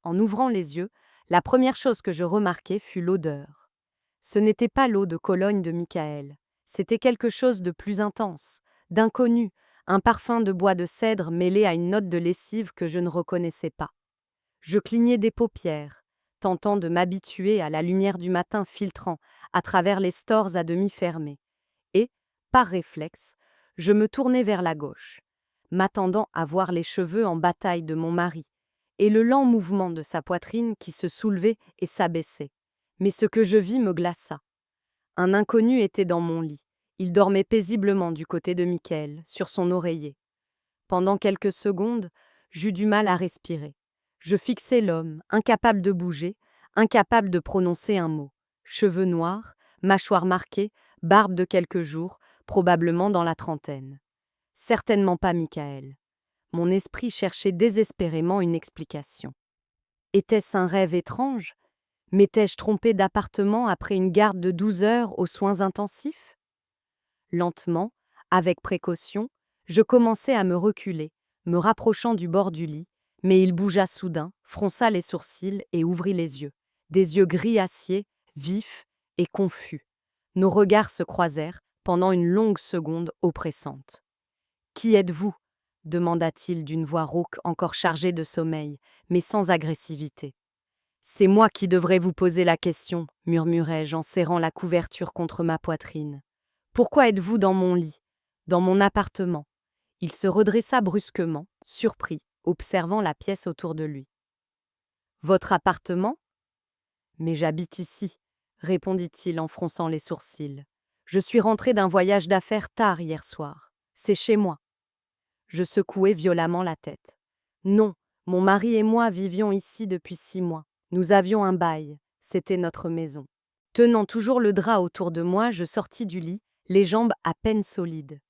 En ouvrant les yeux, la première chose que je remarquai fut l'odeur. Ce n'était pas l'eau de Cologne de Michael. C'était quelque chose de plus intense, d'inconnu, un parfum de bois de cèdre mêlé à une note de lessive que je ne reconnaissais pas. Je clignai des paupières, tentant de m'habituer à la lumière du matin filtrant à travers les stores à demi fermés, et, par réflexe, je me tournai vers la gauche, m'attendant à voir les cheveux en bataille de mon mari, et le lent mouvement de sa poitrine qui se soulevait et s'abaissait. Mais ce que je vis me glaça. Un inconnu était dans mon lit. Il dormait paisiblement du côté de Michael, sur son oreiller. Pendant quelques secondes, j'eus du mal à respirer. Je fixai l'homme, incapable de bouger, incapable de prononcer un mot. Cheveux noirs, mâchoire marquée, barbe de quelques jours, probablement dans la trentaine. Certainement pas Michael. Mon esprit cherchait désespérément une explication. Était-ce un rêve étrange? M'étais-je trompé d'appartement après une garde de 12 heures aux soins intensifs? Lentement, avec précaution, je commençai à me reculer, me rapprochant du bord du lit, mais il bougea soudain, fronça les sourcils et ouvrit les yeux. Des yeux gris acier, vifs et confus. Nos regards se croisèrent pendant une longue seconde oppressante. « Qui êtes-vous » demanda-t-il d'une voix rauque encore chargée de sommeil, mais sans agressivité. « C'est moi qui devrais vous poser la question, murmurai-je en serrant la couverture contre ma poitrine. Pourquoi êtes-vous dans mon lit, dans mon appartement? Il se redressa brusquement, surpris, observant la pièce autour de lui. Votre appartement? Mais j'habite ici, répondit-il en fronçant les sourcils. Je suis rentré d'un voyage d'affaires tard hier soir. C'est chez moi. Je secouai violemment la tête. Non, mon mari et moi vivions ici depuis 6 mois. Nous avions un bail, c'était notre maison. Tenant toujours le drap autour de moi, je sortis du lit, les jambes à peine solides.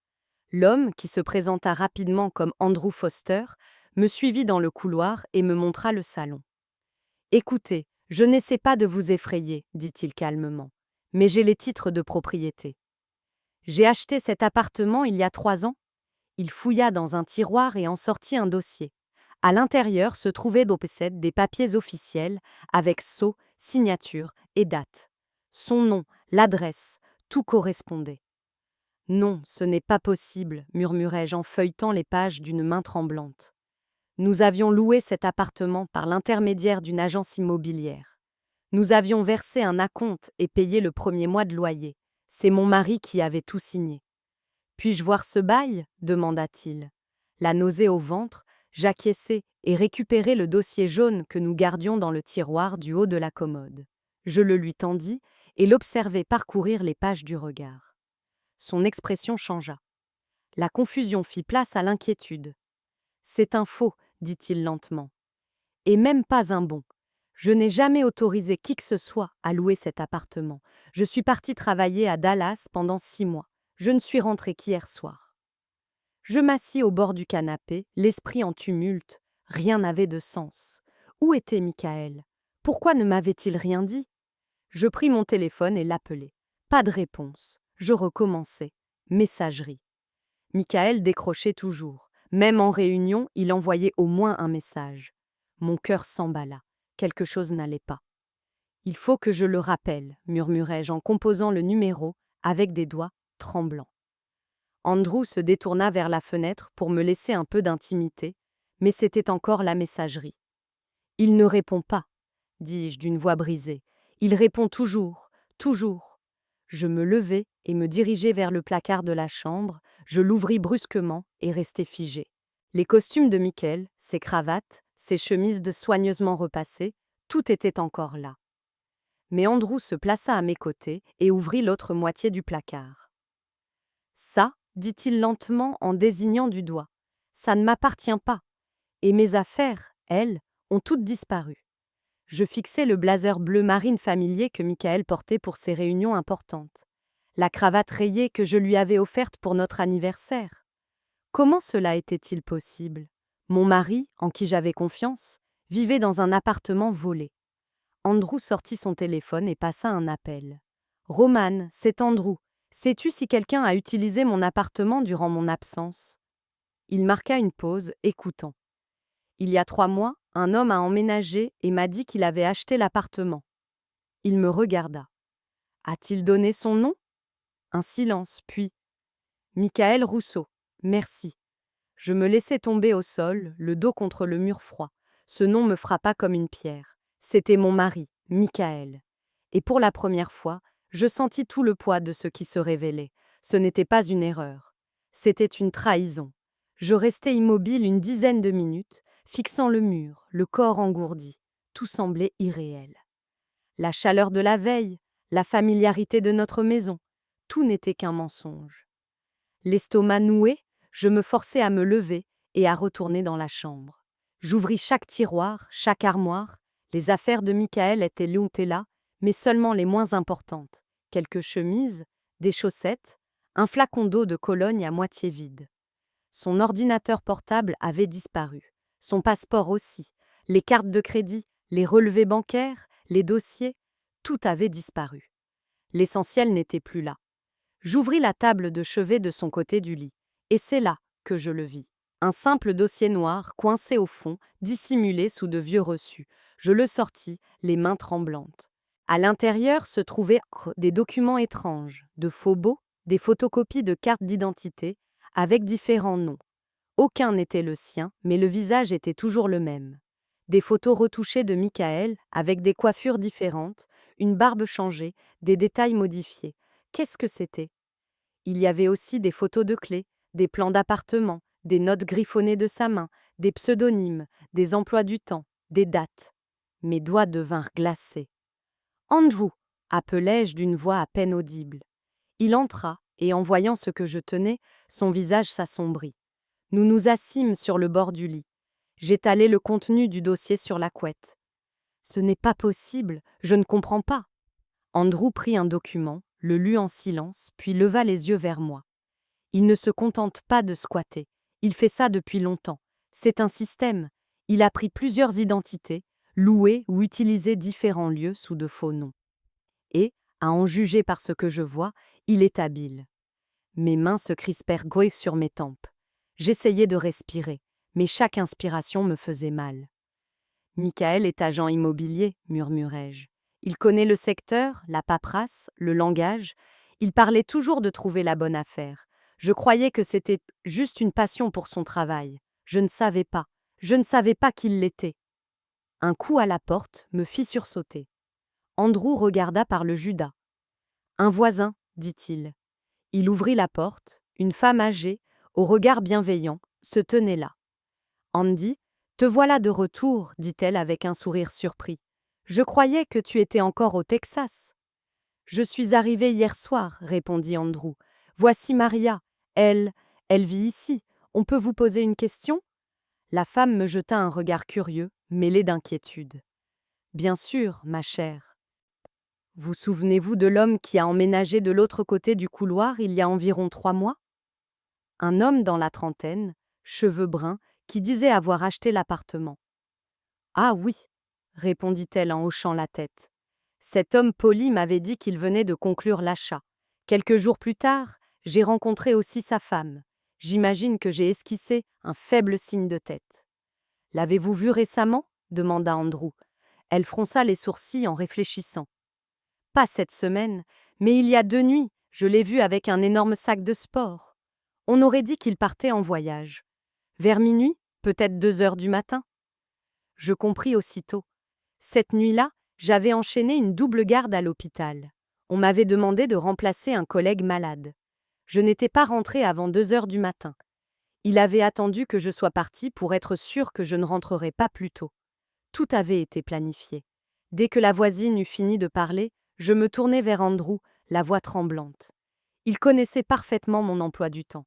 L'homme, qui se présenta rapidement comme Andrew Foster, me suivit dans le couloir et me montra le salon. « Écoutez, je n'essaie pas de vous effrayer, dit-il calmement, mais j'ai les titres de propriété. J'ai acheté cet appartement il y a 3 ans. » Il fouilla dans un tiroir et en sortit un dossier. À l'intérieur se trouvaient des papiers officiels avec sceau, signature et date. Son nom, l'adresse, tout correspondait. « Non, ce n'est pas possible, murmurai-je en feuilletant les pages d'une main tremblante. Nous avions loué cet appartement par l'intermédiaire d'une agence immobilière. Nous avions versé un acompte et payé le 1er mois de loyer. C'est mon mari qui avait tout signé. Puis-je voir ce bail? Demanda-t-il. La nausée au ventre, j'acquiesçai et récupérai le dossier jaune que nous gardions dans le tiroir du haut de la commode. Je le lui tendis et l'observai parcourir les pages du regard. Son expression changea. La confusion fit place à l'inquiétude. « C'est un faux, dit-il lentement. Et même pas un bon. Je n'ai jamais autorisé qui que ce soit à louer cet appartement. Je suis parti travailler à Dallas pendant 6 mois. Je ne suis rentré qu'hier soir. » Je m'assis au bord du canapé, l'esprit en tumulte. Rien n'avait de sens. Où était Michael? Pourquoi ne m'avait-il rien dit? Je pris mon téléphone et l'appelai. Pas de réponse. Je recommençai. Messagerie. Michael décrochait toujours. Même en réunion, il envoyait au moins un message. Mon cœur s'emballa. Quelque chose n'allait pas. « Il faut que je le rappelle, murmurai-je en composant le numéro avec des doigts tremblants. Andrew se détourna vers la fenêtre pour me laisser un peu d'intimité, mais c'était encore la messagerie. « Il ne répond pas, dis-je d'une voix brisée. Il répond toujours, toujours. » Je me levai et me dirigeai vers le placard de la chambre. Je l'ouvris brusquement et restai figé. Les costumes de Michael, ses cravates, ses chemises de soigneusement repassées, tout était encore là. Mais Andrew se plaça à mes côtés et ouvrit l'autre moitié du placard. « Ça, dit-il lentement en désignant du doigt, ça ne m'appartient pas. Et mes affaires, elles, ont toutes disparu. » Je fixai le blazer bleu marine familier que Michael portait pour ses réunions importantes. La cravate rayée que je lui avais offerte pour notre anniversaire. Comment cela était-il possible? Mon mari, en qui j'avais confiance, vivait dans un appartement volé. Andrew sortit son téléphone et passa un appel. « Roman, c'est Andrew. Sais-tu si quelqu'un a utilisé mon appartement durant mon absence ?» Il marqua une pause, écoutant. « Il y a 3 mois, Un homme a emménagé et m'a dit qu'il avait acheté l'appartement. Il me regarda. A-t-il donné son nom? Un silence, puis Michael Rousseau. Merci. Je me laissai tomber au sol, le dos contre le mur froid. Ce nom me frappa comme une pierre. C'était mon mari, Michael. Et pour la première fois, je sentis tout le poids de ce qui se révélait. Ce n'était pas une erreur. C'était une trahison. Je restai immobile une dizaine de minutes, fixant le mur, le corps engourdi. Tout semblait irréel. La chaleur de la veille, la familiarité de notre maison, tout n'était qu'un mensonge. L'estomac noué, je me forçai à me lever et à retourner dans la chambre. J'ouvris chaque tiroir, chaque armoire. Les affaires de Michael étaient loutées là, mais seulement les moins importantes. Quelques chemises, des chaussettes, un flacon d'eau de Cologne à moitié vide. Son ordinateur portable avait disparu. Son passeport aussi. Les cartes de crédit, les relevés bancaires, les dossiers, tout avait disparu. L'essentiel n'était plus là. J'ouvris la table de chevet de son côté du lit, et c'est là que je le vis. Un simple dossier noir, coincé au fond, dissimulé sous de vieux reçus. Je le sortis, les mains tremblantes. À l'intérieur se trouvaient des documents étranges, de faux baux, des photocopies de cartes d'identité, avec différents noms. Aucun n'était le sien, mais le visage était toujours le même. Des photos retouchées de Michael, avec des coiffures différentes, une barbe changée, des détails modifiés. Qu'est-ce que c'était? Il y avait aussi des photos de clés, des plans d'appartements, des notes griffonnées de sa main, des pseudonymes, des emplois du temps, des dates. Mes doigts devinrent glacés. Andrew, appelai-je d'une voix à peine audible. Il entra, et en voyant ce que je tenais, son visage s'assombrit. Nous nous assîmes sur le bord du lit. J'étalai le contenu du dossier sur la couette. Ce n'est pas possible, je ne comprends pas. Andrew prit un document, le lut en silence, puis leva les yeux vers moi. Il ne se contente pas de squatter. Il fait ça depuis longtemps. C'est un système. Il a pris plusieurs identités, loué ou utilisé différents lieux sous de faux noms. Et, à en juger par ce que je vois, il est habile. Mes mains se crispèrent sur mes tempes. J'essayais de respirer, mais chaque inspiration me faisait mal. Michael est agent immobilier, murmurai-je. Il connaît le secteur, la paperasse, le langage. Il parlait toujours de trouver la bonne affaire. Je croyais que c'était juste une passion pour son travail. Je ne savais pas qu'il l'était. Un coup à la porte me fit sursauter. Andrew regarda par le judas. Un voisin, dit-il. Il ouvrit la porte. Une femme âgée, au regard bienveillant, se tenait là. Andy, te voilà de retour, dit-elle avec un sourire surpris. Je croyais que tu étais encore au Texas. Je suis arrivée hier soir, répondit Andrew. Voici Maria. Elle vit ici. On peut vous poser une question? La femme me jeta un regard curieux, mêlé d'inquiétude. Bien sûr, ma chère. Vous souvenez-vous de l'homme qui a emménagé de l'autre côté du couloir il y a environ 3 mois? Un homme dans la trentaine, cheveux bruns, qui disait avoir acheté l'appartement. Ah oui, répondit-elle en hochant la tête. Cet homme poli m'avait dit qu'il venait de conclure l'achat. Quelques jours plus tard, j'ai rencontré aussi sa femme. J'imagine que j'ai esquissé un faible signe de tête. L'avez-vous vue récemment? Demanda Andrew. Elle fronça les sourcils en réfléchissant. Pas cette semaine, mais il y a 2 nuits, je l'ai vu avec un énorme sac de sport. On aurait dit qu'il partait en voyage. Vers minuit, peut-être 2 heures du matin. Je compris aussitôt. Cette nuit-là, j'avais enchaîné une double garde à l'hôpital. On m'avait demandé de remplacer un collègue malade. Je n'étais pas rentrée avant 2 heures du matin. Il avait attendu que je sois partie pour être sûr que je ne rentrerais pas plus tôt. Tout avait été planifié. Dès que la voisine eut fini de parler, je me tournai vers Andrew, la voix tremblante. Il connaissait parfaitement mon emploi du temps.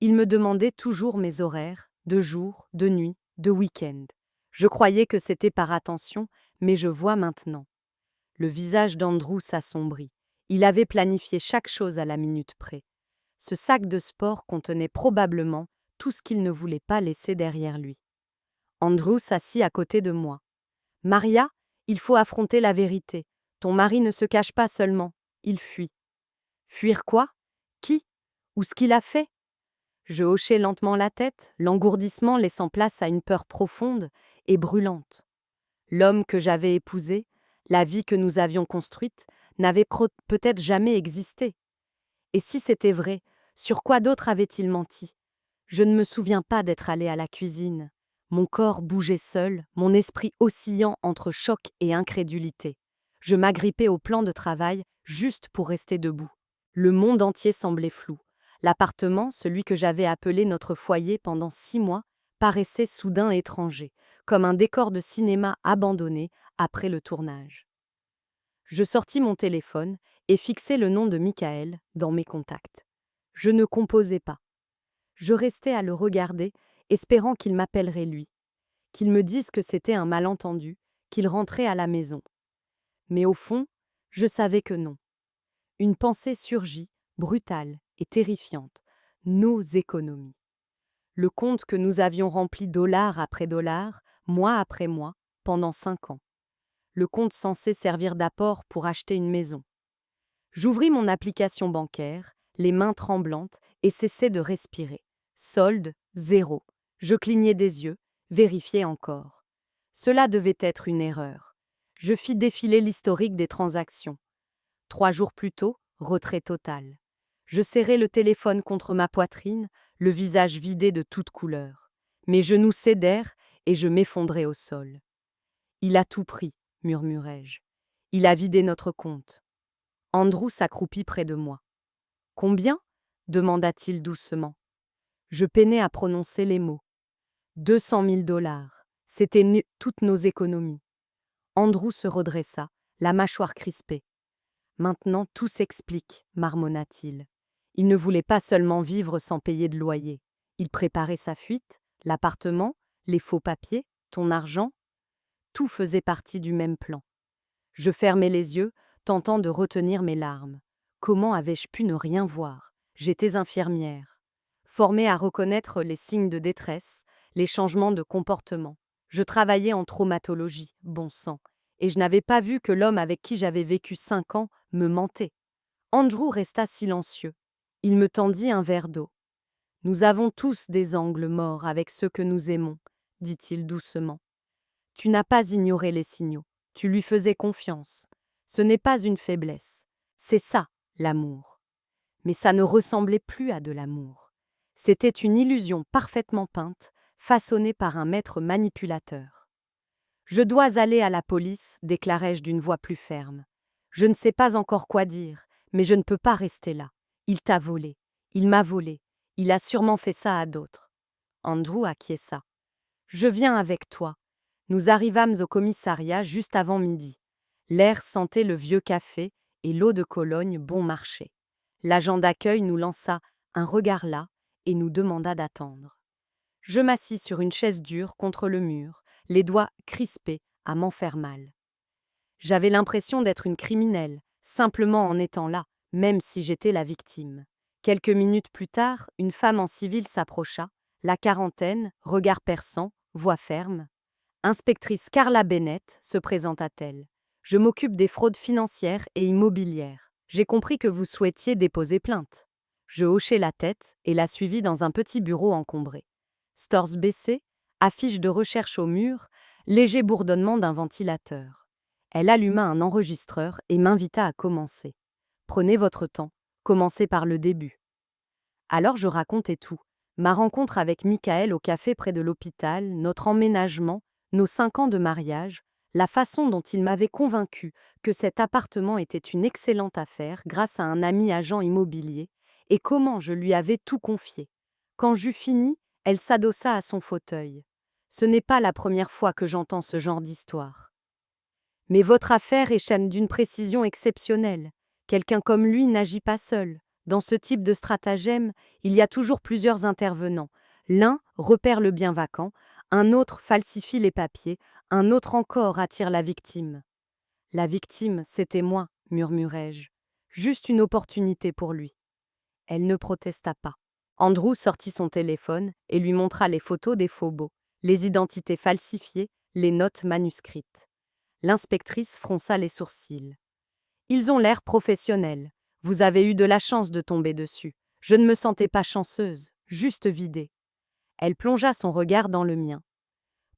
Il me demandait toujours mes horaires, de jour, de nuit, de week-end. Je croyais que c'était par attention, mais je vois maintenant. Le visage d'Andrew s'assombrit. Il avait planifié chaque chose à la minute près. Ce sac de sport contenait probablement tout ce qu'il ne voulait pas laisser derrière lui. Andrew s'assit à côté de moi. « Maria, il faut affronter la vérité. Ton mari ne se cache pas seulement, il fuit. » Fuir quoi? Qui? Ou ce qu'il a fait? Je hochai lentement la tête, l'engourdissement laissant place à une peur profonde et brûlante. L'homme que j'avais épousé, la vie que nous avions construite, n'avait peut-être jamais existé. Et si c'était vrai, sur quoi d'autre avait-il menti? Je ne me souviens pas d'être allée à la cuisine. Mon corps bougeait seul, mon esprit oscillant entre choc et incrédulité. Je m'agrippais au plan de travail juste pour rester debout. Le monde entier semblait flou. L'appartement, celui que j'avais appelé notre foyer pendant 6 mois, paraissait soudain étranger, comme un décor de cinéma abandonné après le tournage. Je sortis mon téléphone et fixai le nom de Michael dans mes contacts. Je ne composais pas. Je restais à le regarder, espérant qu'il m'appellerait lui, qu'il me dise que c'était un malentendu, qu'il rentrait à la maison. Mais au fond, je savais que non. Une pensée surgit, brutale et terrifiante. Nos économies. Le compte que nous avions rempli dollar après dollar, mois après mois, pendant 5 ans. Le compte censé servir d'apport pour acheter une maison. J'ouvris mon application bancaire, les mains tremblantes, et cessai de respirer. Solde, 0. Je clignai des yeux, vérifiai encore. Cela devait être une erreur. Je fis défiler l'historique des transactions. 3 jours plus tôt, retrait total. Je serrai le téléphone contre ma poitrine, le visage vidé de toute couleur. Mes genoux cédèrent et je m'effondrai au sol. Il a tout pris, murmurai-je. Il a vidé notre compte. Andrew s'accroupit près de moi. Combien? Demanda-t-il doucement. Je peinai à prononcer les mots. 200 000 dollars. C'était toutes nos économies. Andrew se redressa, la mâchoire crispée. Maintenant tout s'explique, marmonna-t-il. Il ne voulait pas seulement vivre sans payer de loyer. Il préparait sa fuite, l'appartement, les faux papiers, ton argent. Tout faisait partie du même plan. Je fermai les yeux, tentant de retenir mes larmes. Comment avais-je pu ne rien voir? J'étais infirmière, formée à reconnaître les signes de détresse, les changements de comportement. Je travaillais en traumatologie, bon sang, et je n'avais pas vu que l'homme avec qui j'avais vécu 5 ans me mentait. Andrew resta silencieux. Il me tendit un verre d'eau. Nous avons tous des angles morts avec ceux que nous aimons, dit-il doucement. Tu n'as pas ignoré les signaux. Tu lui faisais confiance. Ce n'est pas une faiblesse. C'est ça, l'amour. Mais ça ne ressemblait plus à de l'amour. C'était une illusion parfaitement peinte, façonnée par un maître manipulateur. Je dois aller à la police, déclarai-je d'une voix plus ferme. Je ne sais pas encore quoi dire, mais je ne peux pas rester là. Il t'a volé. Il m'a volé. Il a sûrement fait ça à d'autres. Andrew acquiesça. Je viens avec toi. Nous arrivâmes au commissariat juste avant midi. L'air sentait le vieux café et l'eau de Cologne bon marché. L'agent d'accueil nous lança un regard las et nous demanda d'attendre. Je m'assis sur une chaise dure contre le mur, les doigts crispés à m'en faire mal. J'avais l'impression d'être une criminelle, simplement en étant là, même si j'étais la victime. Quelques minutes plus tard, une femme en civil s'approcha, la quarantaine, regard perçant, voix ferme. Inspectrice Carla Bennett, se présenta-t-elle. Je m'occupe des fraudes financières et immobilières. J'ai compris que vous souhaitiez déposer plainte. Je hochai la tête et la suivis dans un petit bureau encombré. Stores baissés, affiche de recherche au mur, léger bourdonnement d'un ventilateur. Elle alluma un enregistreur et m'invita à commencer. Prenez votre temps, commencez par le début. Alors je racontai tout. Ma rencontre avec Michael au café près de l'hôpital, notre emménagement, nos 5 ans de mariage, la façon dont il m'avait convaincu que cet appartement était une excellente affaire grâce à un ami agent immobilier, et comment je lui avais tout confié. Quand j'eus fini, elle s'adossa à son fauteuil. Ce n'est pas la première fois que j'entends ce genre d'histoire. Mais votre affaire est d'une précision exceptionnelle. Quelqu'un comme lui n'agit pas seul. Dans ce type de stratagème, il y a toujours plusieurs intervenants. L'un repère le bien vacant, un autre falsifie les papiers, un autre encore attire la victime. La victime, c'était moi, murmurai-je. Juste une opportunité pour lui. Elle ne protesta pas. Andrew sortit son téléphone et lui montra les photos des faux-baux, les identités falsifiées, les notes manuscrites. L'inspectrice fronça les sourcils. Ils ont l'air professionnels. Vous avez eu de la chance de tomber dessus. Je ne me sentais pas chanceuse. juste vidé. Elle plongea son regard dans le mien.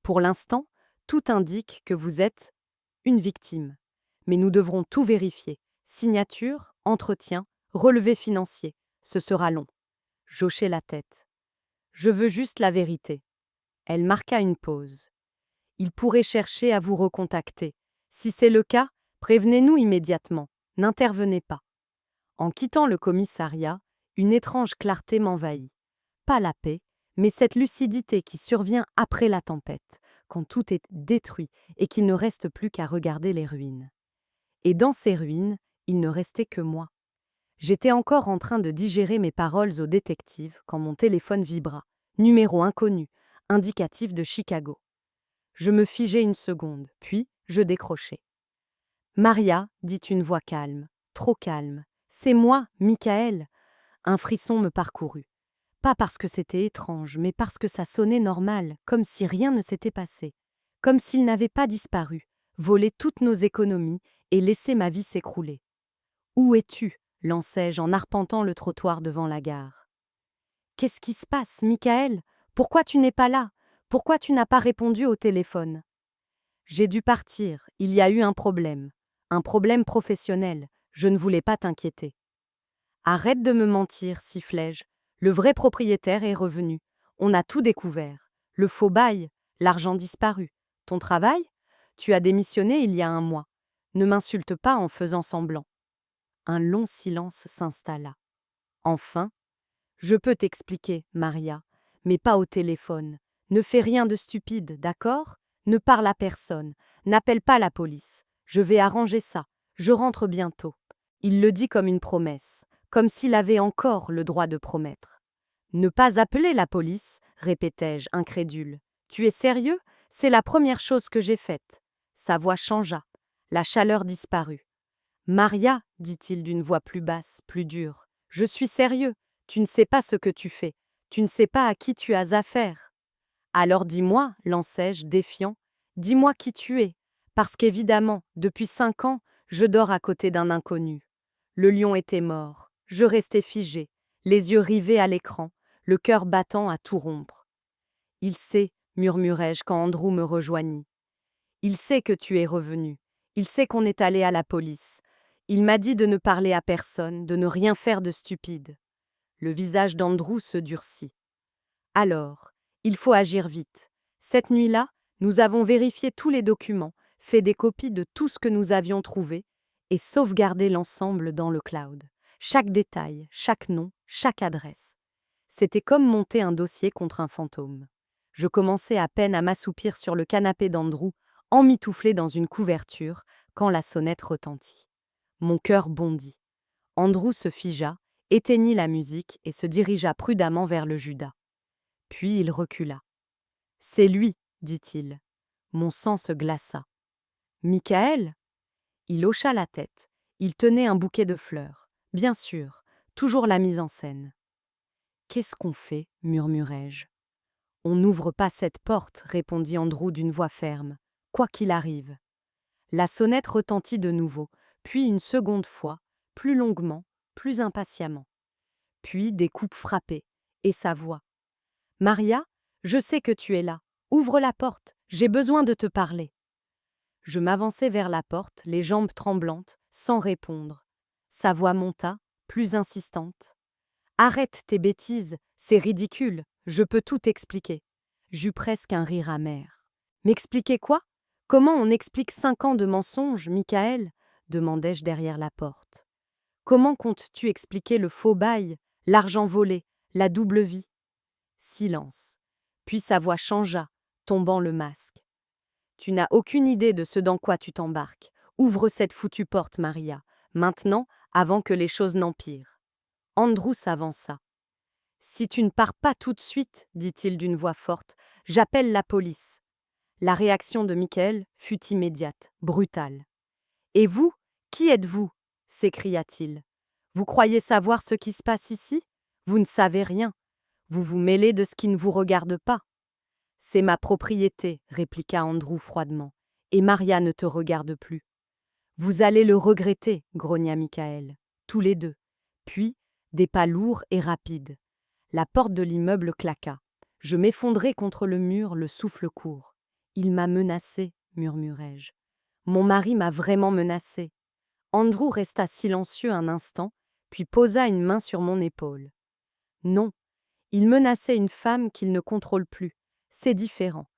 Pour l'instant, tout indique que vous êtes une victime. Mais nous devrons tout vérifier. Signature, entretien, relevé financier. Ce sera long. J'hochai la tête. Je veux juste la vérité. Elle marqua une pause. Il pourrait chercher à vous recontacter. Si c'est le cas, prévenez-nous immédiatement. N'intervenez pas. En quittant le commissariat, une étrange clarté m'envahit. Pas la paix, mais cette lucidité qui survient après la tempête, quand tout est détruit et qu'il ne reste plus qu'à regarder les ruines. Et dans ces ruines, il ne restait que moi. J'étais encore en train de digérer mes paroles au détective quand mon téléphone vibra. Numéro inconnu, indicatif de Chicago. Je me figeai une seconde, puis je décrochai. Maria, dit une voix calme, trop calme. C'est moi, Michael. Un frisson me parcourut. Pas parce que c'était étrange, mais parce que ça sonnait normal, comme si rien ne s'était passé. Comme s'il n'avait pas disparu, volé toutes nos économies et laissé ma vie s'écrouler. Où es-tu ? Lançai-je en arpentant le trottoir devant la gare. Qu'est-ce qui se passe, Michael ? Pourquoi tu n'es pas là ? Pourquoi tu n'as pas répondu au téléphone ? J'ai dû partir, il y a eu un problème professionnel, je ne voulais pas t'inquiéter. Arrête de me mentir, sifflai-je. Le vrai propriétaire est revenu. On a tout découvert. Le faux bail, l'argent disparu. Ton travail ? Tu as démissionné il y a un mois. Ne m'insulte pas en faisant semblant. Un long silence s'installa. Enfin, je peux t'expliquer, Maria, mais pas au téléphone. Ne fais rien de stupide, d'accord ? Ne parle à personne. N'appelle pas la police. Je vais arranger ça. Je rentre bientôt. Il le dit comme une promesse, comme s'il avait encore le droit de promettre. Ne pas appeler la police, répétai-je, incrédule. Tu es sérieux ? C'est la première chose que j'ai faite. Sa voix changea. La chaleur disparut. Maria, dit-il d'une voix plus basse, plus dure, je suis sérieux. Tu ne sais pas ce que tu fais. Tu ne sais pas à qui tu as affaire. Alors dis-moi, lançai-je, défiant, dis-moi qui tu es. Parce qu'évidemment, depuis 5 ans, je dors à côté d'un inconnu. Le lion était mort. Je restais figé, les yeux rivés à l'écran, le cœur battant à tout rompre. Il sait, murmurai-je quand Andrew me rejoignit. Il sait que tu es revenu. Il sait qu'on est allé à la police. Il m'a dit de ne parler à personne, de ne rien faire de stupide. Le visage d'Andrew se durcit. Alors, il faut agir vite. Cette nuit-là, nous avons vérifié tous les documents, fait des copies de tout ce que nous avions trouvé et sauvegardé l'ensemble dans le cloud. Chaque détail, chaque nom, chaque adresse. C'était comme monter un dossier contre un fantôme. Je commençais à peine à m'assoupir sur le canapé d'Andrew, emmitouflé dans une couverture, quand la sonnette retentit. Mon cœur bondit. Andrew se figea, éteignit la musique et se dirigea prudemment vers le Judas. Puis il recula. « C'est lui, dit-il. » Mon sang se glaça. « Michael ?» Il hocha la tête. Il tenait un bouquet de fleurs. Bien sûr, toujours la mise en scène. « Qu'est-ce qu'on fait ?» murmurai-je. « On n'ouvre pas cette porte, répondit Andrew d'une voix ferme, quoi qu'il arrive. » La sonnette retentit de nouveau, puis une seconde fois, plus longuement, plus impatiemment. Puis des coups frappés, et sa voix. « Maria, je sais que tu es là. Ouvre la porte, j'ai besoin de te parler. » Je m'avançai vers la porte, les jambes tremblantes, sans répondre. Sa voix monta, plus insistante. « Arrête tes bêtises, c'est ridicule, je peux tout expliquer. » J'eus presque un rire amer. « M'expliquer quoi ? Comment on explique 5 ans de mensonges, Michael ?» demandai-je derrière la porte. « Comment comptes-tu expliquer le faux bail, l'argent volé, la double vie ?» Silence. Puis sa voix changea, tombant le masque. « Tu n'as aucune idée de ce dans quoi tu t'embarques. Ouvre cette foutue porte, Maria, maintenant, avant que les choses n'empirent. » Andrew s'avança. « Si tu ne pars pas tout de suite, dit-il d'une voix forte, j'appelle la police. » La réaction de Michael fut immédiate, brutale. « Et vous, qui êtes-vous » s'écria-t-il. « Vous croyez savoir ce qui se passe ici ? Vous ne savez rien. Vous vous mêlez de ce qui ne vous regarde pas. »« C'est ma propriété, répliqua Andrew froidement, et Maria ne te regarde plus. »« Vous allez le regretter, grogna Michael, tous les deux. Puis, des pas lourds et rapides. La porte de l'immeuble claqua. Je m'effondrai contre le mur, le souffle court. Il m'a menacée, murmurai-je. Mon mari m'a vraiment menacée. Andrew resta silencieux un instant, puis posa une main sur mon épaule. Non, il menaçait une femme qu'il ne contrôle plus. C'est différent.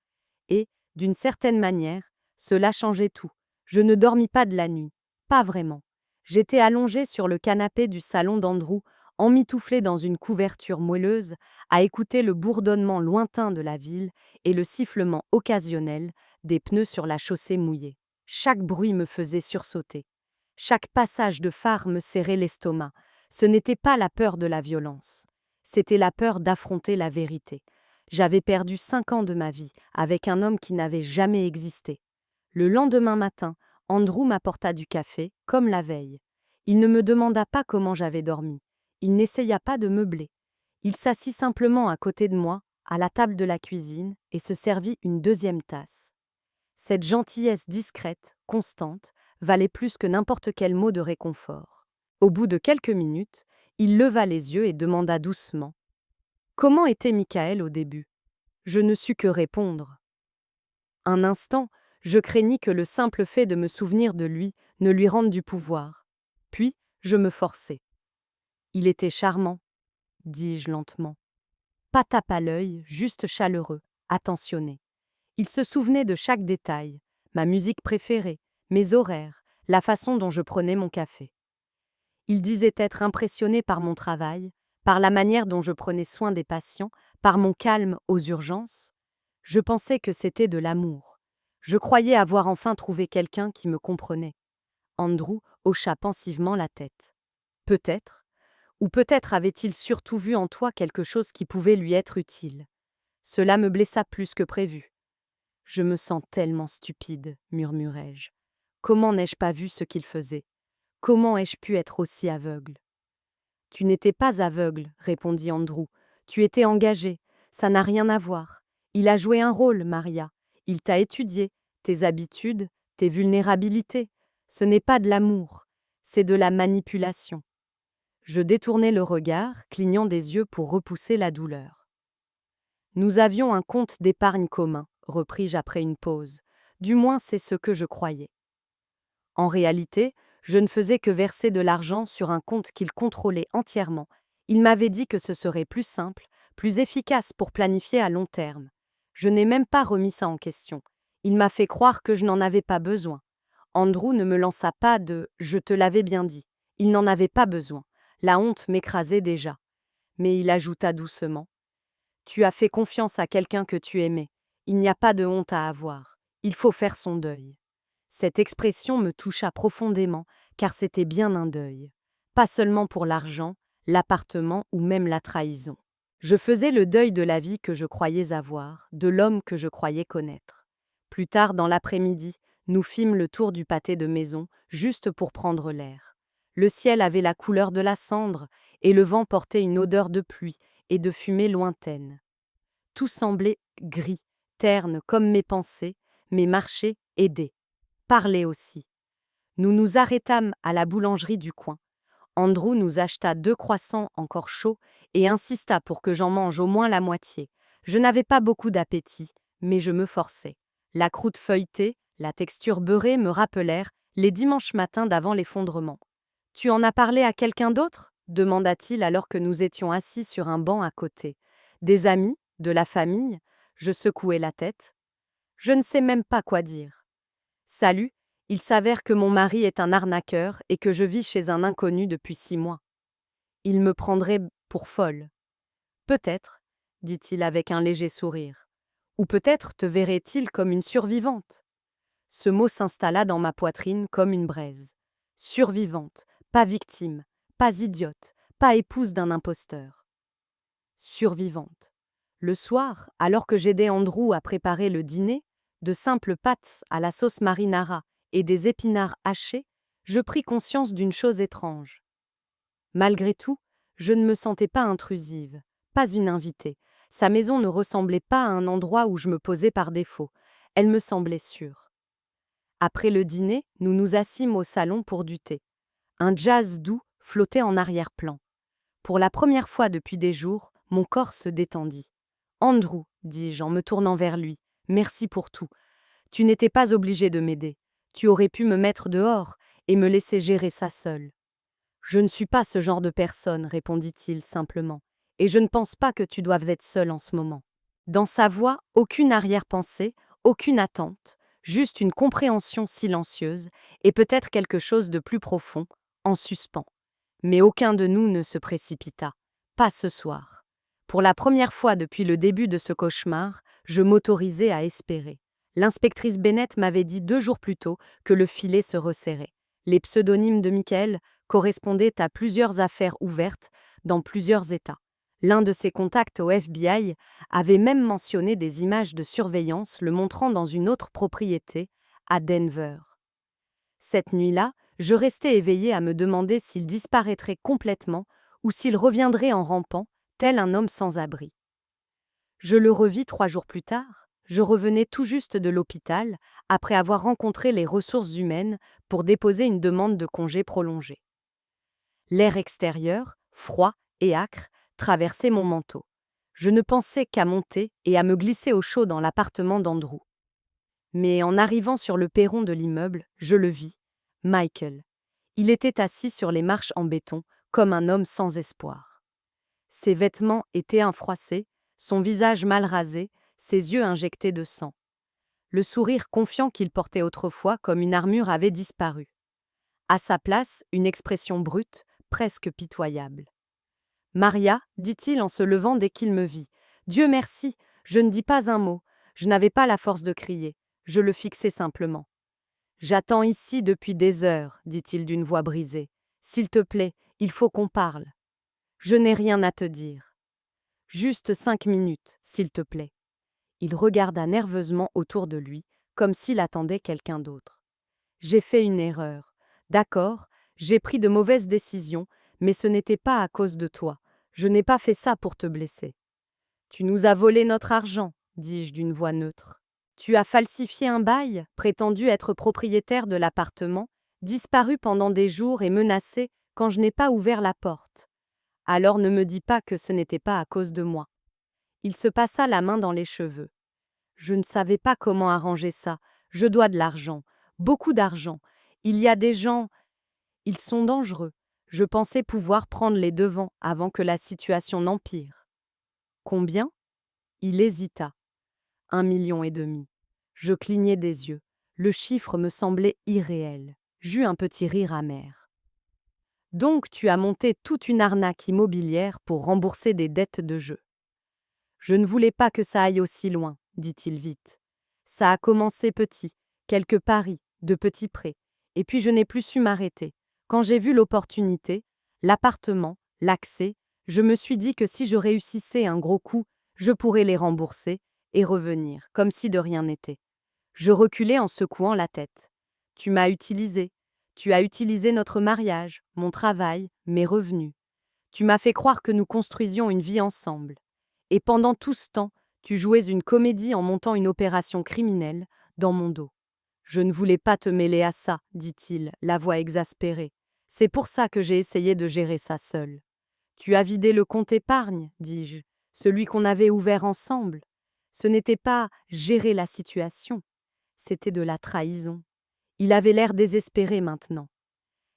Et, d'une certaine manière, cela changeait tout. Je ne dormis pas de la nuit. Pas vraiment. J'étais allongée sur le canapé du salon d'Andrew, emmitouflée dans une couverture moelleuse, à écouter le bourdonnement lointain de la ville et le sifflement occasionnel des pneus sur la chaussée mouillée. Chaque bruit me faisait sursauter. Chaque passage de phare me serrait l'estomac. Ce n'était pas la peur de la violence. C'était la peur d'affronter la vérité. J'avais perdu 5 ans de ma vie avec un homme qui n'avait jamais existé. Le lendemain matin, Andrew m'apporta du café, comme la veille. Il ne me demanda pas comment j'avais dormi. Il n'essaya pas de meubler. Il s'assit simplement à côté de moi, à la table de la cuisine, et se servit une deuxième tasse. Cette gentillesse discrète, constante, valait plus que n'importe quel mot de réconfort. Au bout de quelques minutes, il leva les yeux et demanda doucement : « Comment était Michael au début ? » Je ne sus que répondre. Un instant, je craignis que le simple fait de me souvenir de lui ne lui rende du pouvoir. Puis, je me forçai. « Il était charmant, dis-je lentement. Pas tape à l'œil, juste chaleureux, attentionné. Il se souvenait de chaque détail, ma musique préférée, mes horaires, la façon dont je prenais mon café. Il disait être impressionné par mon travail, par la manière dont je prenais soin des patients, par mon calme aux urgences. Je pensais que c'était de l'amour. Je croyais avoir enfin trouvé quelqu'un qui me comprenait. Andrew hocha pensivement la tête. Peut-être, ou peut-être avait-il surtout vu en toi quelque chose qui pouvait lui être utile. Cela me blessa plus que prévu. Je me sens tellement stupide, murmurai-je. Comment n'ai-je pas vu ce qu'il faisait ? Comment ai-je pu être aussi aveugle ? Tu n'étais pas aveugle, répondit Andrew. Tu étais engagé. Ça n'a rien à voir. Il a joué un rôle, Maria. Il t'a étudié, tes habitudes, tes vulnérabilités. Ce n'est pas de l'amour, c'est de la manipulation. Je détournai le regard, clignant des yeux pour repousser la douleur. Nous avions un compte d'épargne commun, repris-je après une pause. Du moins, c'est ce que je croyais. En réalité, je ne faisais que verser de l'argent sur un compte qu'il contrôlait entièrement. Il m'avait dit que ce serait plus simple, plus efficace pour planifier à long terme. Je n'ai même pas remis ça en question. Il m'a fait croire que je n'en avais pas besoin. Andrew ne me lança pas de « je te l'avais bien dit ». Il n'en avait pas besoin. La honte m'écrasait déjà. Mais il ajouta doucement : « Tu as fait confiance à quelqu'un que tu aimais. Il n'y a pas de honte à avoir. Il faut faire son deuil. » Cette expression me toucha profondément, car c'était bien un deuil. Pas seulement pour l'argent, l'appartement ou même la trahison. Je faisais le deuil de la vie que je croyais avoir, de l'homme que je croyais connaître. Plus tard, dans l'après-midi, nous fîmes le tour du pâté de maison, juste pour prendre l'air. Le ciel avait la couleur de la cendre, et le vent portait une odeur de pluie et de fumée lointaine. Tout semblait gris, terne comme mes pensées, mais marcher aidait. Parler aussi. Nous nous arrêtâmes à la boulangerie du coin. Andrew nous acheta 2 croissants encore chauds et insista pour que j'en mange au moins la moitié. Je n'avais pas beaucoup d'appétit, mais je me forçai. La croûte feuilletée, la texture beurrée me rappelèrent les dimanches matins d'avant l'effondrement. « Tu en as parlé à quelqu'un d'autre » demanda-t-il alors que nous étions assis sur un banc à côté. « Des amis ? De la famille ?» Je secouai la tête. Je ne sais même pas quoi dire. Salut, il s'avère que mon mari est un arnaqueur et que je vis chez un inconnu depuis 6 mois. Il me prendrait pour folle. Peut-être, dit-il avec un léger sourire. Ou peut-être te verrait-il comme une survivante. Ce mot s'installa dans ma poitrine comme une braise. Survivante, pas victime, pas idiote, pas épouse d'un imposteur. Survivante. Le soir, alors que j'aidais Andrew à préparer le dîner, de simples pâtes à la sauce marinara et des épinards hachés, je pris conscience d'une chose étrange. Malgré tout, je ne me sentais pas intrusive, pas une invitée. Sa maison ne ressemblait pas à un endroit où je me posais par défaut. Elle me semblait sûre. Après le dîner, nous nous assîmes au salon pour du thé. Un jazz doux flottait en arrière-plan. Pour la première fois depuis des jours, Mon corps se détendit. Andrew, dis-je en me tournant vers lui, merci pour tout. Tu n'étais pas obligé de m'aider. Tu aurais pu me mettre dehors et me laisser gérer ça seul. Je ne suis pas ce genre de personne, répondit-il simplement, et je ne pense pas que tu doives être seul en ce moment. Dans sa voix, aucune arrière-pensée, aucune attente, juste une compréhension silencieuse et peut-être quelque chose de plus profond, en suspens. Mais aucun de nous ne se précipita. Pas ce soir. Pour la première fois depuis le début de ce cauchemar, je m'autorisais à espérer. L'inspectrice Bennett m'avait dit 2 jours plus tôt que le filet se resserrait. Les pseudonymes de Michael correspondaient à plusieurs affaires ouvertes dans plusieurs États. L'un de ses contacts au FBI avait même mentionné des images de surveillance le montrant dans une autre propriété, à Denver. Cette nuit-là, je restais éveillée à me demander s'il disparaîtrait complètement ou s'il reviendrait en rampant, tel un homme sans abri. Je le revis 3 jours plus tard. Je revenais tout juste de l'hôpital, après avoir rencontré les ressources humaines pour déposer une demande de congé prolongé. L'air extérieur, froid et âcre, traversait mon manteau. Je ne pensais qu'à monter et à me glisser au chaud dans l'appartement d'Andrew. Mais en arrivant sur le perron de l'immeuble, je le vis, Michael. Il était assis sur les marches en béton, comme un homme sans espoir. Ses vêtements étaient froissés, son visage mal rasé, ses yeux injectés de sang. Le sourire confiant qu'il portait autrefois comme une armure avait disparu. À sa place, une expression brute, presque pitoyable. « Maria, dit-il en se levant dès qu'il me vit, Dieu merci, je ne dis pas un mot, je n'avais pas la force de crier, je le fixais simplement. J'attends ici depuis des heures, dit-il d'une voix brisée. S'il te plaît, il faut qu'on parle. Je n'ai rien à te dire. Juste 5 minutes, s'il te plaît. Il regarda nerveusement autour de lui, comme s'il attendait quelqu'un d'autre. J'ai fait une erreur. D'accord, j'ai pris de mauvaises décisions, mais ce n'était pas à cause de toi. Je n'ai pas fait ça pour te blesser. Tu nous as volé notre argent, dis-je d'une voix neutre. Tu as falsifié un bail, prétendu être propriétaire de l'appartement, disparu pendant des jours et menacé quand je n'ai pas ouvert la porte. Alors ne me dis pas que ce n'était pas à cause de moi. Il se passa la main dans les cheveux. Je ne savais pas comment arranger ça. Je dois de l'argent, beaucoup d'argent. Il y a des gens... Ils sont dangereux. Je pensais pouvoir prendre les devants avant que la situation n'empire. Combien ? Il hésita. 1,5 million. Je clignai des yeux. Le chiffre me semblait irréel. J'eus un petit rire amer. Donc tu as monté toute une arnaque immobilière pour rembourser des dettes de jeu. Je ne voulais pas que ça aille aussi loin, dit-il vite. Ça a commencé petit, quelques paris, de petits prêts, et puis je n'ai plus su m'arrêter. Quand j'ai vu l'opportunité, l'appartement, l'accès, je me suis dit que si je réussissais un gros coup, je pourrais les rembourser et revenir, comme si de rien n'était. Je reculai en secouant la tête. Tu m'as utilisé. Tu as utilisé notre mariage, mon travail, mes revenus. Tu m'as fait croire que nous construisions une vie ensemble. Et pendant tout ce temps, tu jouais une comédie en montant une opération criminelle dans mon dos. Je ne voulais pas te mêler à ça, dit-il, la voix exaspérée. C'est pour ça que j'ai essayé de gérer ça seul. Tu as vidé le compte épargne, dis-je, celui qu'on avait ouvert ensemble. Ce n'était pas gérer la situation, c'était de la trahison. Il avait l'air désespéré maintenant.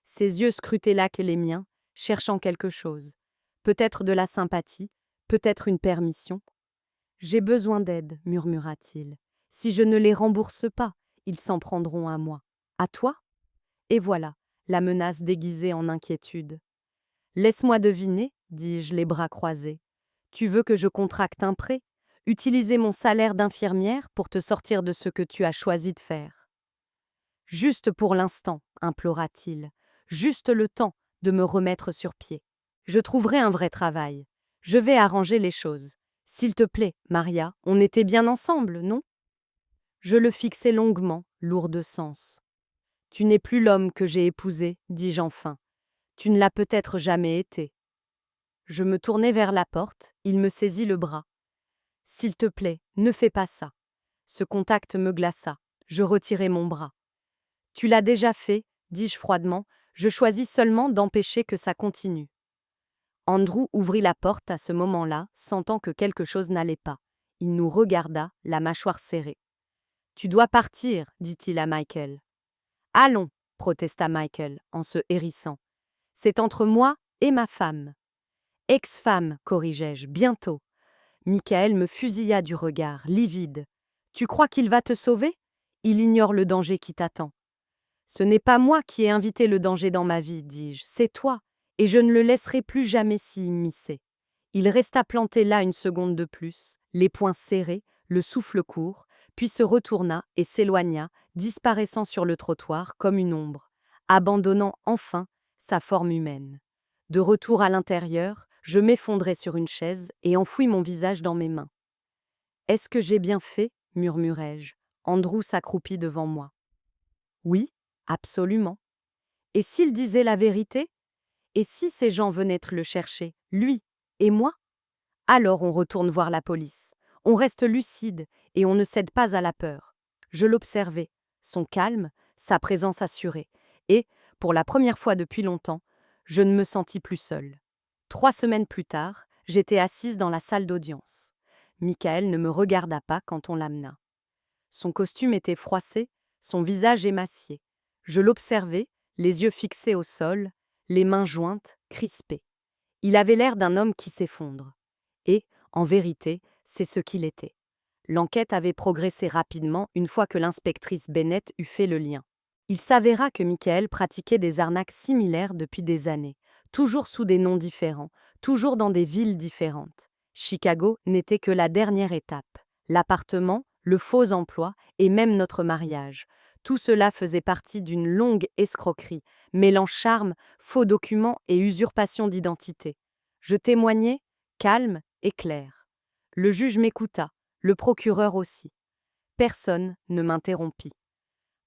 Ses yeux scrutaient là que les miens, cherchant quelque chose. Peut-être de la sympathie, peut-être une permission. J'ai besoin d'aide, murmura-t-il. Si je ne les rembourse pas, ils s'en prendront à moi. À toi ? Et voilà, la menace déguisée en inquiétude. Laisse-moi deviner, dis-je les bras croisés. Tu veux que je contracte un prêt ? Utiliser mon salaire d'infirmière pour te sortir de ce que tu as choisi de faire. Juste pour l'instant, implora-t-il. Juste le temps de me remettre sur pied. Je trouverai un vrai travail. Je vais arranger les choses. S'il te plaît, Maria, on était bien ensemble, non ? Je le fixai longuement, lourd de sens. Tu n'es plus l'homme que j'ai épousé, dis-je enfin. Tu ne l'as peut-être jamais été. Je me tournai vers la porte, il me saisit le bras. S'il te plaît, ne fais pas ça. Ce contact me glaça. Je retirai mon bras. Tu l'as déjà fait, dis-je froidement, je choisis seulement d'empêcher que ça continue. Andrew ouvrit la porte à ce moment-là, sentant que quelque chose n'allait pas. Il nous regarda, la mâchoire serrée. Tu dois partir, dit-il à Michael. Allons, protesta Michael, en se hérissant. C'est entre moi et ma femme. Ex-femme, corrigeai-je, bientôt. Michael me fusilla du regard, livide. Tu crois qu'il va te sauver? Il ignore le danger qui t'attend. Ce n'est pas moi qui ai invité le danger dans ma vie, dis-je, c'est toi, et je ne le laisserai plus jamais s'y immiscer. Il resta planté là une seconde de plus, les poings serrés, le souffle court, puis se retourna et s'éloigna, disparaissant sur le trottoir comme une ombre, abandonnant enfin sa forme humaine. De retour à l'intérieur, je m'effondrai sur une chaise et enfouis mon visage dans mes mains. Est-ce que j'ai bien fait? Murmurai-je. Andrew s'accroupit devant moi. Oui, absolument. Et s'il disait la vérité? Et si ces gens venaient le chercher, lui et moi? Alors on retourne voir la police. On reste lucide et on ne cède pas à la peur. Je l'observais, son calme, sa présence assurée. Et, pour la première fois depuis longtemps, je ne me sentis plus seule. 3 semaines plus tard, j'étais assise dans la salle d'audience. Michael ne me regarda pas quand on l'amena. Son costume était froissé, son visage émacié. Je l'observais, les yeux fixés au sol, les mains jointes, crispées. Il avait l'air d'un homme qui s'effondre. Et, en vérité, c'est ce qu'il était. L'enquête avait progressé rapidement une fois que l'inspectrice Bennett eut fait le lien. Il s'avéra que Michael pratiquait des arnaques similaires depuis des années, toujours sous des noms différents, toujours dans des villes différentes. Chicago n'était que la dernière étape. L'appartement, le faux emploi et même notre mariage. Tout cela faisait partie d'une longue escroquerie, mêlant charme, faux documents et usurpation d'identité. Je témoignais, calme et clair. Le juge m'écouta, le procureur aussi. Personne ne m'interrompit.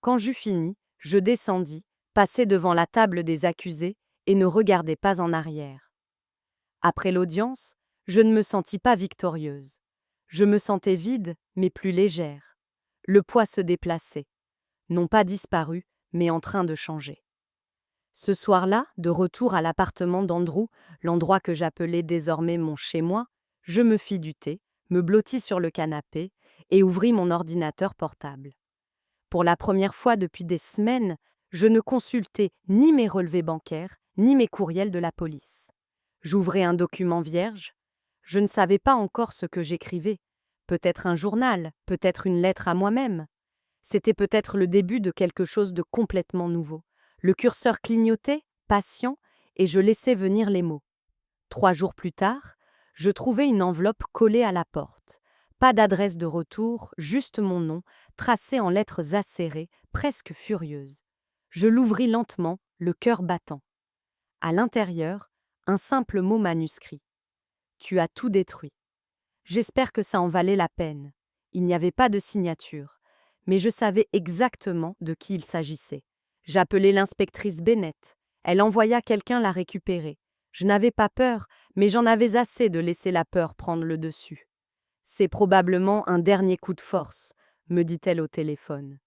Quand j'eus fini, je descendis, passai devant la table des accusés et ne regardai pas en arrière. Après l'audience, je ne me sentis pas victorieuse. Je me sentais vide, mais plus légère. Le poids se déplaçait. Non pas disparu, mais en train de changer. Ce soir-là, de retour à l'appartement d'Andrew, l'endroit que j'appelais désormais mon chez-moi, je me fis du thé, me blottis sur le canapé et ouvris mon ordinateur portable. Pour la première fois depuis des semaines, je ne consultais ni mes relevés bancaires, ni mes courriels de la police. J'ouvrais un document vierge. Je ne savais pas encore ce que j'écrivais. Peut-être un journal, peut-être une lettre à moi-même. C'était peut-être le début de quelque chose de complètement nouveau. Le curseur clignotait, patient, et je laissais venir les mots. 3 jours plus tard, je trouvai une enveloppe collée à la porte. Pas d'adresse de retour, juste mon nom, tracé en lettres acérées, presque furieuses. Je l'ouvris lentement, le cœur battant. À l'intérieur, un simple mot manuscrit. Tu as tout détruit. J'espère que ça en valait la peine. Il n'y avait pas de signature, mais je savais exactement de qui il s'agissait. J'appelai l'inspectrice Bennett. Elle envoya quelqu'un la récupérer. Je n'avais pas peur, mais j'en avais assez de laisser la peur prendre le dessus. C'est probablement un dernier coup de force, me dit-elle au téléphone.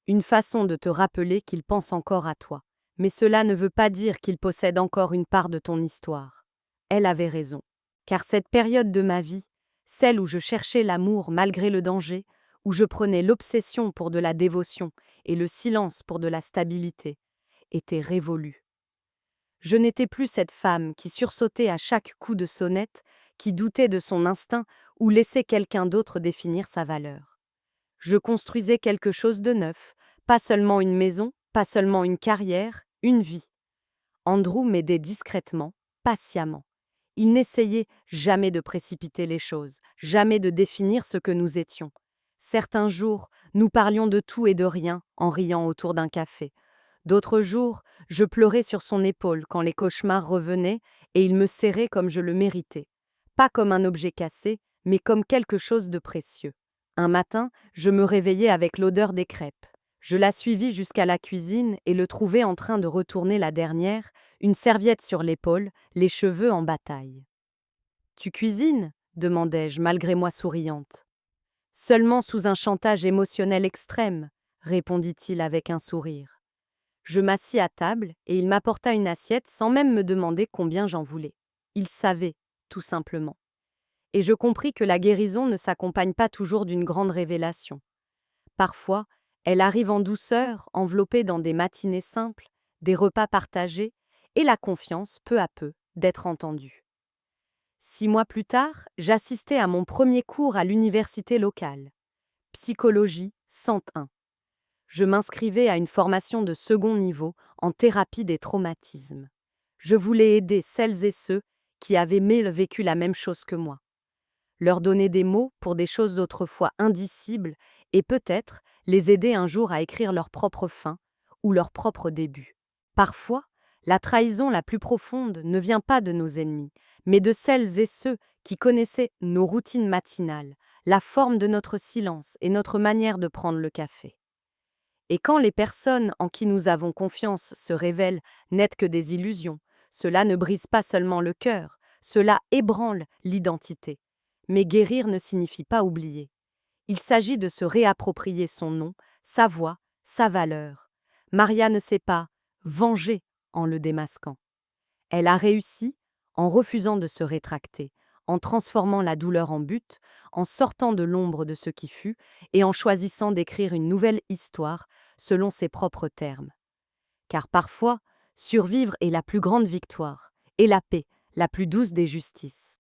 Une façon de te rappeler qu'il pense encore à toi. Mais cela ne veut pas dire qu'il possède encore une part de ton histoire. Elle avait raison. Car cette période de ma vie, celle où je cherchais l'amour malgré le danger, où je prenais l'obsession pour de la dévotion et le silence pour de la stabilité, était révolue. Je n'étais plus cette femme qui sursautait à chaque coup de sonnette, qui doutait de son instinct ou laissait quelqu'un d'autre définir sa valeur. Je construisais quelque chose de neuf, pas seulement une maison, pas seulement une carrière, une vie. Andrew m'aidait discrètement, patiemment. Il n'essayait jamais de précipiter les choses, jamais de définir ce que nous étions. Certains jours, nous parlions de tout et de rien en riant autour d'un café. D'autres jours, je pleurais sur son épaule quand les cauchemars revenaient et il me serrait comme je le méritais. Pas comme un objet cassé, mais comme quelque chose de précieux. Un matin, je me réveillai avec l'odeur des crêpes. Je la suivis jusqu'à la cuisine et le trouvai en train de retourner la dernière, une serviette sur l'épaule, les cheveux en bataille. « Tu cuisines ?» demandai-je, malgré moi souriante. « Seulement sous un chantage émotionnel extrême », répondit-il avec un sourire. Je m'assis à table et il m'apporta une assiette sans même me demander combien j'en voulais. Il savait, tout simplement. Et je compris que la guérison ne s'accompagne pas toujours d'une grande révélation. Parfois, elle arrive en douceur, enveloppée dans des matinées simples, des repas partagés, et la confiance, peu à peu, d'être entendue. 6 mois plus tard, j'assistais à mon premier cours à l'université locale. Psychologie 101. Je m'inscrivais à une formation de second niveau en thérapie des traumatismes. Je voulais aider celles et ceux qui avaient vécu la même chose que moi. Leur donner des mots pour des choses d'autrefois indicibles et peut-être les aider un jour à écrire leur propre fin ou leur propre début. Parfois, la trahison la plus profonde ne vient pas de nos ennemis, mais de celles et ceux qui connaissaient nos routines matinales, la forme de notre silence et notre manière de prendre le café. Et quand les personnes en qui nous avons confiance se révèlent n'être que des illusions, cela ne brise pas seulement le cœur, cela ébranle l'identité. Mais guérir ne signifie pas oublier. Il s'agit de se réapproprier son nom, sa voix, sa valeur. Maria ne s'est pas vengée en le démasquant. Elle a réussi en refusant de se rétracter, en transformant la douleur en but, en sortant de l'ombre de ce qui fut et en choisissant d'écrire une nouvelle histoire selon ses propres termes. Car parfois, survivre est la plus grande victoire, et la paix, la plus douce des justices.